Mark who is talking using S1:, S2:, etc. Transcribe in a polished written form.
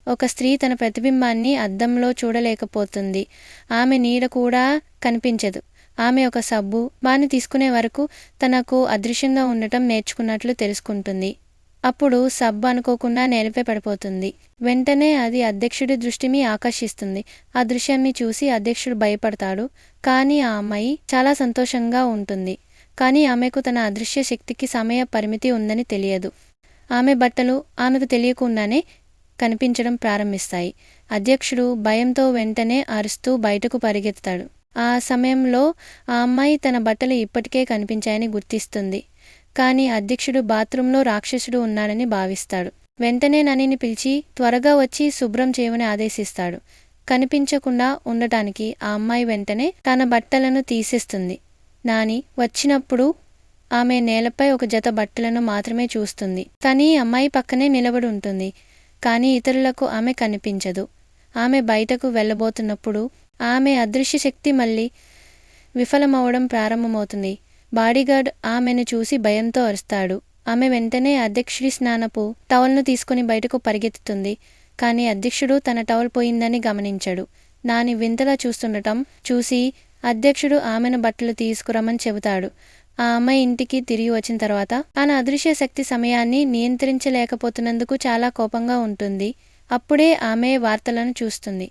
S1: ఒక స్త్రీ తన ప్రతిబింబాన్ని అద్దంలో చూడలేకపోతుంది. ఆమె నీడ కూడా కనిపించదు. ఆమె ఒక సబ్బు బాని తీసుకునే వరకు తనకు అదృశ్యంగా ఉండటం నేర్చుకున్నట్లు తెలుసుకుంటుంది. అప్పుడు సబ్బు అనుకోకుండా నేలపై పడిపోతుంది. వెంటనే అది అధ్యక్షుడి దృష్టిని ఆకర్షిస్తుంది. ఆ దృశ్యాన్ని చూసి అధ్యక్షుడు భయపడతాడు. కానీ ఆ అమ్మాయి చాలా సంతోషంగా ఉంటుంది. కానీ ఆమెకు తన అదృశ్య శక్తికి సమయ పరిమితి ఉందని తెలియదు. ఆమె బట్టలు ఆమెకు తెలియకుండానే కనిపించడం ప్రారంభిస్తాయి. అధ్యక్షుడు భయంతో వెంటనే అరుస్తూ బయటకు పరిగెత్తాడు. ఆ సమయంలో ఆ అమ్మాయి తన బట్టలు ఇప్పటికే కనిపించాయని గుర్తిస్తుంది. కానీ అధ్యక్షుడు బాత్రూంలో రాక్షసుడు ఉన్నాడని భావిస్తాడు. వెంటనే ననిని పిలిచి త్వరగా వచ్చి శుభ్రం చేయమని ఆదేశిస్తాడు. కనిపించకుండా ఉండటానికి ఆ అమ్మాయి వెంటనే తన బట్టలను తీసేస్తుంది. నాని వచ్చినప్పుడు ఆమె నేలపై ఒక జత బట్టలను మాత్రమే చూస్తుంది. తనీ అమ్మాయి పక్కనే నిలబడి ఉంటుంది. కానీ ఇతరులకు ఆమె కనిపించదు. ఆమె బయటకు వెళ్ళబోతున్నప్పుడు ఆమె అదృశ్య శక్తి మళ్ళీ విఫలమవడం ప్రారంభమవుతుంది. బాడీగార్డ్ ఆమెను చూసి భయంతో అరుస్తాడు. ఆమె వెంటనే అధ్యక్షుడి స్నానపు టవల్ను తీసుకుని బయటకు పరిగెత్తుతుంది. కానీ అధ్యక్షుడు తన టవల్ పోయిందని గమనించడు. నాని వింతగా చూస్తుండటం చూసి అధ్యక్షుడు ఆమెను బట్టలు తీసుకురమ్మని చెబుతాడు. ఆ అమ్మాయి ఇంటికి తిరిగి వచ్చిన తర్వాత తన అదృశ్య శక్తి సమయాన్ని నియంత్రించలేకపోతున్నందుకు చాలా కోపంగా ఉంటుంది. అప్పుడే ఆమె వార్తలను చూస్తుంది.